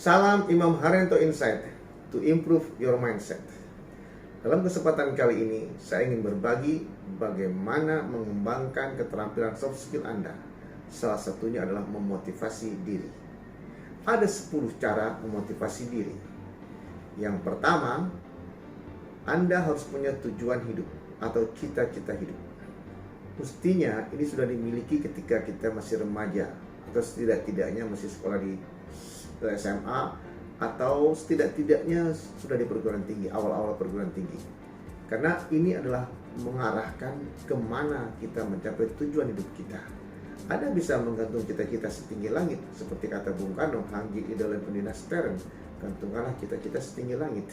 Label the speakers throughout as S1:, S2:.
S1: Salam Imam Haryanto Insight to improve your mindset. Dalam kesempatan kali ini, saya ingin berbagi bagaimana mengembangkan keterampilan soft skill Anda. Salah satunya adalah memotivasi diri. Ada 10 cara memotivasi diri. Yang pertama, Anda harus punya tujuan hidup atau cita-cita hidup. Mestinya ini sudah dimiliki ketika kita masih remaja atau setidak-tidaknya masih sekolah di SMA atau setidak-tidaknya sudah di perguruan tinggi, awal-awal perguruan tinggi. Karena ini adalah mengarahkan kemana kita mencapai tujuan hidup kita. Anda bisa menggantung cita-cita setinggi langit, seperti kata Bung Karno, Hanggi Idole Pendina Stern, gantungkanlah cita-cita setinggi langit.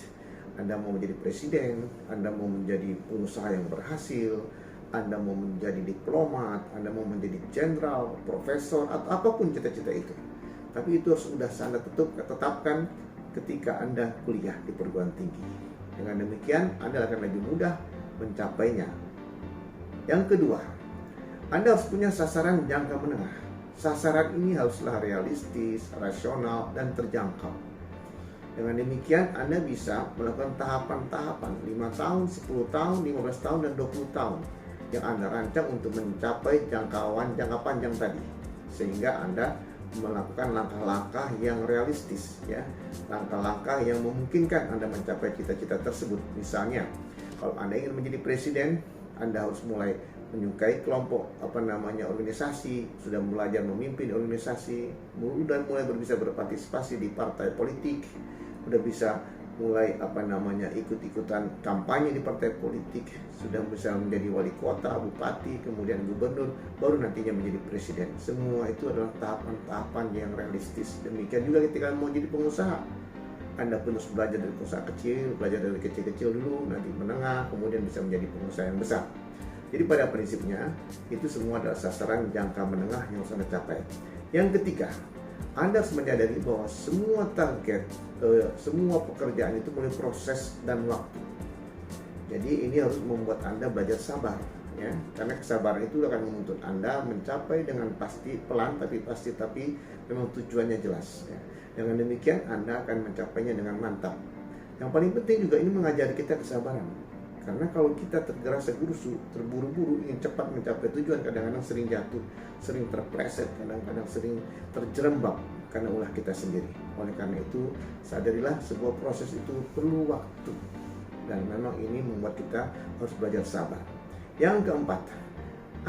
S1: Anda mau menjadi presiden, Anda mau menjadi pengusaha yang berhasil, Anda mau menjadi diplomat, Anda mau menjadi jenderal, profesor, atau apapun cita-cita itu. Tapi itu harus sudah Anda tetapkan ketika Anda kuliah di perguruan tinggi. Dengan demikian, Anda akan lebih mudah mencapainya. Yang kedua, Anda harus punya sasaran jangka menengah. Sasaran ini haruslah realistis, rasional, dan terjangkau. Dengan demikian, Anda bisa melakukan tahapan-tahapan 5 tahun, 10 tahun, 15 tahun, dan 20 tahun yang Anda rancang untuk mencapai jangkauan jangka panjang tadi. Sehingga Anda melakukan langkah-langkah yang realistis, ya, langkah-langkah yang memungkinkan Anda mencapai cita-cita tersebut. Misalnya, kalau Anda ingin menjadi presiden, Anda harus mulai menyukai kelompok organisasi, sudah belajar memimpin organisasi, dan mulai bisa berpartisipasi di partai politik, sudah bisa mulai ikut-ikutan kampanye di partai politik, sudah bisa menjadi wali kota, bupati, kemudian gubernur, baru nantinya menjadi presiden. Semua itu adalah tahapan-tahapan yang realistis. Demikian juga ketika mau jadi pengusaha, Anda pun harus belajar dari pengusaha kecil, belajar dari kecil-kecil dulu, nanti menengah, kemudian bisa menjadi pengusaha yang besar. Jadi pada prinsipnya, itu semua adalah sasaran jangka menengah yang harus Anda capai. Yang ketiga, Anda harus menyadari bahwa semua target, semua pekerjaan itu mulai proses dan waktu. Jadi ini harus membuat Anda belajar sabar, ya, karena kesabaran itu akan menuntut Anda mencapai dengan pasti, pelan tapi pasti, tapi memang tujuannya jelas, ya. Dengan demikian Anda akan mencapainya dengan mantap. Yang paling penting juga ini mengajari kita kesabaran. Karena kalau kita tergerasa gurusu, terburu-buru, ingin cepat mencapai tujuan, kadang-kadang sering jatuh, sering terpleset, kadang-kadang sering terjerembab karena ulah kita sendiri. Oleh karena itu, sadarilah sebuah proses itu perlu waktu. Dan memang ini membuat kita harus belajar sabar. Yang keempat,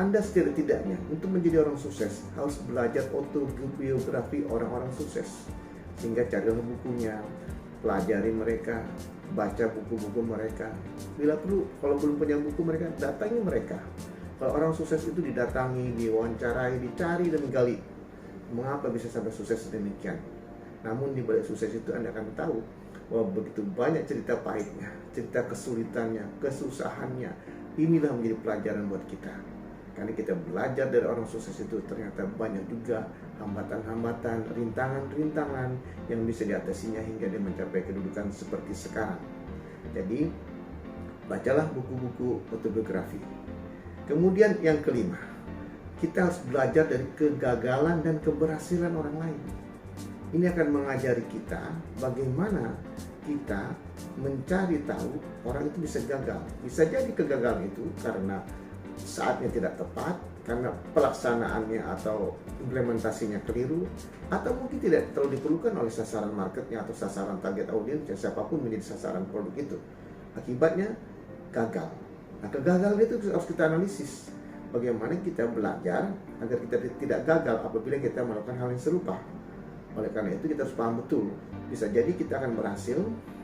S1: Anda setidak-tidaknya untuk menjadi orang sukses harus belajar autobiografi orang-orang sukses. Sehingga carilah bukunya, pelajari mereka, baca buku-buku mereka. Bila perlu, kalau belum punya buku mereka, datangi mereka. Kalau orang sukses itu didatangi, diwawancarai, dicari dan digali. Mengapa bisa sampai sukses demikian? Namun di balik sukses itu Anda akan tahu bahwa begitu banyak cerita pahitnya, cerita kesulitannya, kesusahannya. Inilah menjadi pelajaran buat kita. Karena kita belajar dari orang sukses itu, ternyata banyak juga hambatan-hambatan, rintangan-rintangan yang bisa diatasinya hingga dia mencapai kedudukan seperti sekarang. Jadi, bacalah buku-buku autobiografi. Kemudian yang kelima, kita harus belajar dari kegagalan dan keberhasilan orang lain. Ini akan mengajari kita bagaimana kita mencari tahu orang itu bisa gagal. Bisa jadi kegagalan itu karena saatnya tidak tepat, karena pelaksanaannya atau implementasinya keliru, atau mungkin tidak terlalu diperlukan oleh sasaran marketnya atau sasaran target audiensnya, siapapun menjadi sasaran produk itu. Akibatnya gagal. Nah, kegagalan itu harus kita analisis. Bagaimana kita belajar agar kita tidak gagal apabila kita melakukan hal yang serupa. Oleh karena itu kita harus paham betul. Bisa jadi kita akan berhasil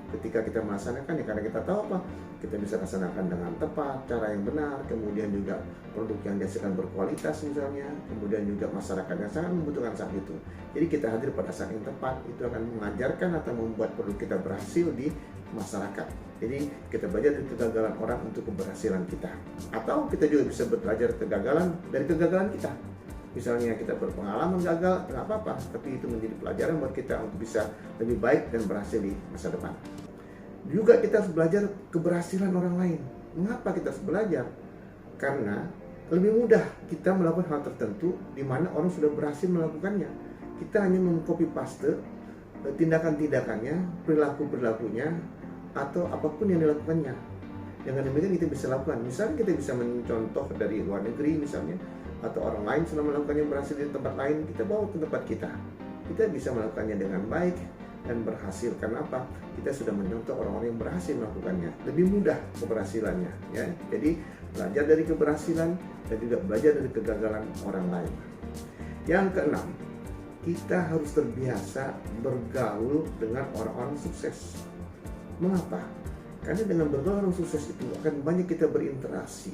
S1: ketika kita melaksanakan, ya karena kita tahu apa, kita bisa laksanakan dengan tepat, cara yang benar, kemudian juga produk yang dihasilkan berkualitas misalnya, kemudian juga masyarakat yang sangat membutuhkan saat itu. Jadi kita hadir pada saat yang tepat, itu akan mengajarkan atau membuat produk kita berhasil di masyarakat. Jadi kita belajar dari kegagalan orang untuk keberhasilan kita. Atau kita juga bisa belajar kegagalan dari kegagalan kita. Misalnya kita berpengalaman gagal, nggak apa-apa, tapi itu menjadi pelajaran buat kita untuk bisa lebih baik dan berhasil di masa depan. Juga kita harus belajar keberhasilan orang lain. Mengapa kita harus belajar? Karena lebih mudah kita melakukan hal tertentu di mana orang sudah berhasil melakukannya. Kita hanya mengcopy paste tindakan-tindakannya, perilaku-perilakunya, atau apapun yang dilakukannya. Dengan demikian kita bisa lakukan. Misalnya kita bisa mencontoh dari luar negeri misalnya, atau orang lain sudah melakukannya berhasil di tempat lain, kita bawa ke tempat kita. Kita bisa melakukannya dengan baik dan berhasil. Karena apa? Kita sudah mencontoh orang-orang yang berhasil melakukannya. Lebih mudah keberhasilannya, ya. Jadi belajar dari keberhasilan dan juga belajar dari kegagalan orang lain. Yang keenam, kita harus terbiasa bergaul dengan orang-orang sukses. Mengapa? Karena dengan bergaul orang sukses itu akan banyak kita berinteraksi,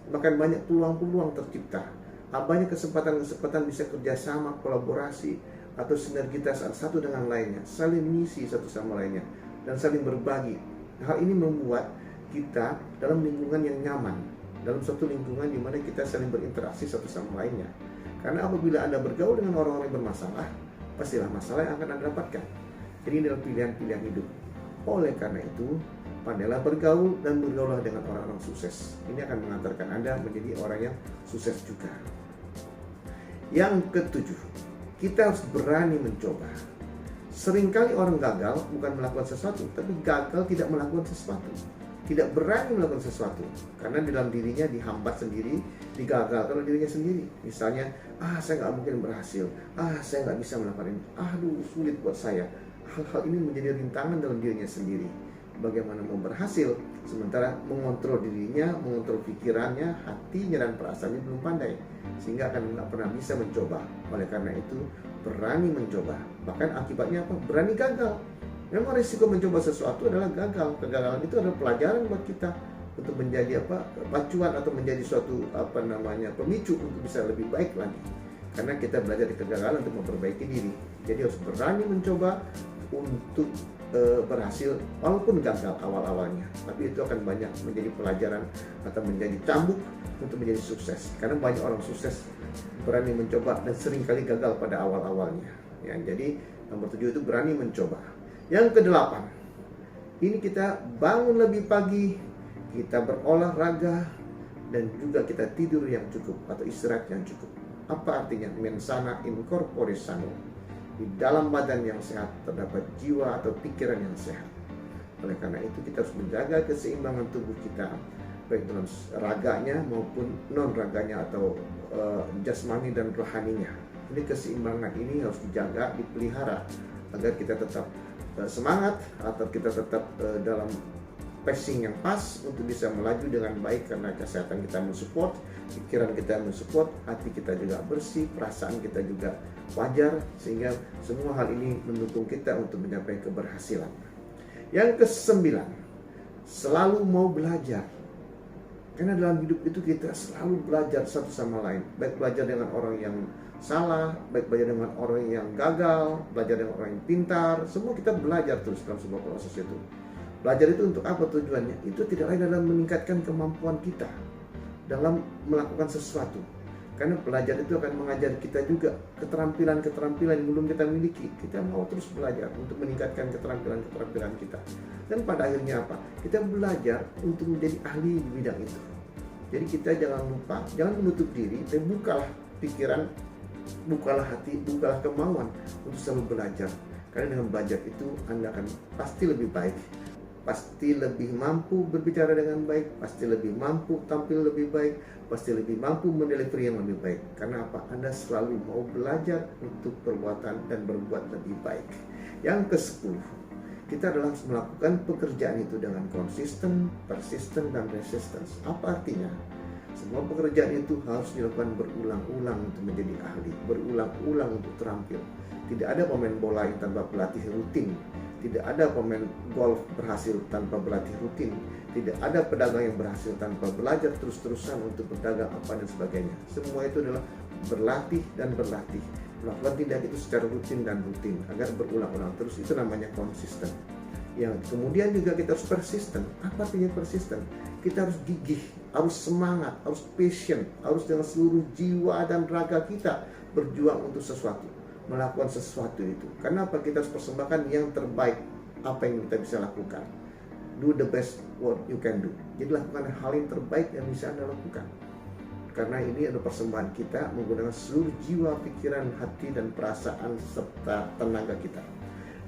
S1: bahkan banyak peluang-peluang tercipta, banyak kesempatan-kesempatan bisa kerjasama, kolaborasi, atau sinergitas satu dengan lainnya, saling mengisi satu sama lainnya, dan saling berbagi. Hal ini membuat kita dalam lingkungan yang nyaman, dalam suatu lingkungan di mana kita saling berinteraksi satu sama lainnya. Karena apabila Anda bergaul dengan orang-orang yang bermasalah, pastilah masalah yang akan Anda dapatkan. Jadi ini adalah pilihan-pilihan hidup. Oleh karena itu, pandailah bergaul dan bergaulah dengan orang-orang sukses. Ini akan mengantarkan Anda menjadi orang yang sukses juga. Yang ketujuh, kita harus berani mencoba. Seringkali orang gagal bukan melakukan sesuatu, tapi gagal tidak melakukan sesuatu. Tidak berani melakukan sesuatu karena dalam dirinya dihambat sendiri, digagalkan oleh dirinya sendiri. Misalnya, saya nggak mungkin berhasil, saya nggak bisa melakukan ini, aduh sulit buat saya. Hal-hal ini menjadi rintangan dalam dirinya sendiri. Bagaimana mau berhasil sementara mengontrol dirinya, mengontrol pikirannya, hatinya, dan perasaannya belum pandai, sehingga akan nggak pernah bisa mencoba. Oleh karena itu, berani mencoba. Bahkan akibatnya apa? Berani gagal. Memang risiko mencoba sesuatu adalah gagal. Kegagalan itu adalah pelajaran buat kita untuk menjadi pacuan atau menjadi suatu pemicu untuk bisa lebih baik lagi. Karena kita belajar di kegagalan untuk memperbaiki diri. Jadi harus berani mencoba untuk berhasil walaupun gagal awal-awalnya. Tapi itu akan banyak menjadi pelajaran atau menjadi cambuk untuk menjadi sukses. Karena banyak orang sukses berani mencoba dan seringkali gagal pada awal-awalnya. Ya, jadi nomor 7 itu berani mencoba. Yang kedelapan, ini kita bangun lebih pagi, kita berolahraga, dan juga kita tidur yang cukup atau istirahat yang cukup. Apa artinya? Mensana in corpore sano. Di dalam badan yang sehat terdapat jiwa atau pikiran yang sehat. Oleh karena itu kita harus menjaga keseimbangan tubuh kita, baik dalam raganya maupun non raganya atau jasmani dan rohaninya. Ini keseimbangan ini harus dijaga, dipelihara agar kita tetap semangat atau kita tetap dalam pacing yang pas untuk bisa melaju dengan baik, karena kesehatan kita mensupport, pikiran kita mensupport, hati kita juga bersih, perasaan kita juga wajar, sehingga semua hal ini mendukung kita untuk mencapai keberhasilan. Yang kesembilan, selalu mau belajar. Karena dalam hidup itu kita selalu belajar satu sama lain, baik belajar dengan orang yang salah, baik belajar dengan orang yang gagal, belajar dengan orang yang pintar, semua kita belajar terus dalam sebuah proses itu. Belajar itu untuk apa tujuannya? Itu tidak lain dalam meningkatkan kemampuan kita dalam melakukan sesuatu. Karena belajar itu akan mengajar kita juga keterampilan-keterampilan yang belum kita miliki. Kita mau terus belajar untuk meningkatkan keterampilan-keterampilan kita. Dan pada akhirnya apa? Kita belajar untuk menjadi ahli di bidang itu. Jadi kita jangan lupa, jangan menutup diri, tapi bukalah pikiran, bukalah hati, bukalah kemauan untuk selalu belajar. Karena dengan belajar itu Anda akan pasti lebih baik, pasti lebih mampu berbicara dengan baik, pasti lebih mampu tampil lebih baik, pasti lebih mampu mendelivery yang lebih baik. Karena apa? Anda selalu mau belajar untuk perbuatan dan berbuat lebih baik. Yang ke-10, kita adalah melakukan pekerjaan itu dengan konsisten, persisten, dan resistance. Apa artinya? Semua pekerjaan itu harus dilakukan berulang-ulang untuk menjadi ahli, berulang-ulang untuk terampil. Tidak ada pemain bola yang tanpa pelatih rutin. Tidak ada pemain golf berhasil tanpa berlatih rutin. Tidak ada pedagang yang berhasil tanpa belajar terus-terusan untuk berdagang apa dan sebagainya. Semua itu adalah berlatih dan berlatih. Melakukan tindak itu secara rutin dan rutin agar berulang-ulang terus. Itu namanya konsisten. Yang kemudian juga kita harus persisten. Apa artinya persisten? Kita harus gigih, harus semangat, harus passion, harus dengan seluruh jiwa dan raga kita berjuang untuk sesuatu, melakukan sesuatu itu. Karena apa? Kita harus persembahkan yang terbaik apa yang kita bisa lakukan. Do the best what you can do. Jadi lakukan hal yang terbaik yang bisa Anda lakukan. Karena ini adalah persembahan kita menggunakan seluruh jiwa, pikiran, hati, dan perasaan serta tenaga kita.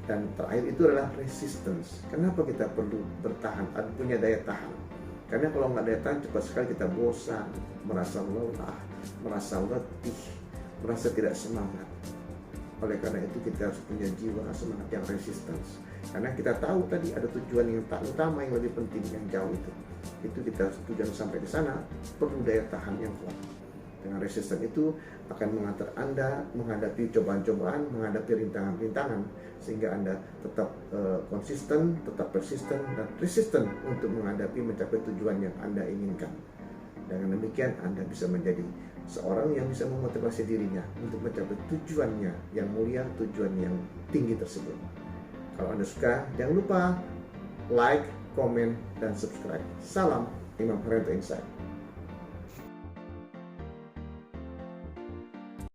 S1: Dan terakhir itu adalah resistance. Kenapa kita perlu bertahan, punya daya tahan? Karena kalau nggak daya tahan, cepat sekali kita bosan, merasa lelah, merasa letih, merasa tidak semangat. Oleh karena itu kita harus punya jiwa semangat yang resistance. Karena kita tahu tadi ada tujuan yang tak utama, yang lebih penting, yang jauh itu. Itu kita tujuan sampai di sana perlu daya tahan yang kuat. Dengan resisten itu akan mengantar Anda menghadapi cobaan-cobaan, menghadapi rintangan-rintangan, sehingga Anda tetap konsisten, tetap persisten, dan resisten untuk mencapai tujuan yang Anda inginkan. Dengan demikian Anda bisa menjadi seorang yang bisa memotivasi dirinya untuk mencapai tujuannya yang mulia, tujuan yang tinggi tersebut. Kalau Anda suka, jangan lupa like, komen, dan subscribe. Salam Imam Haryanto Insight.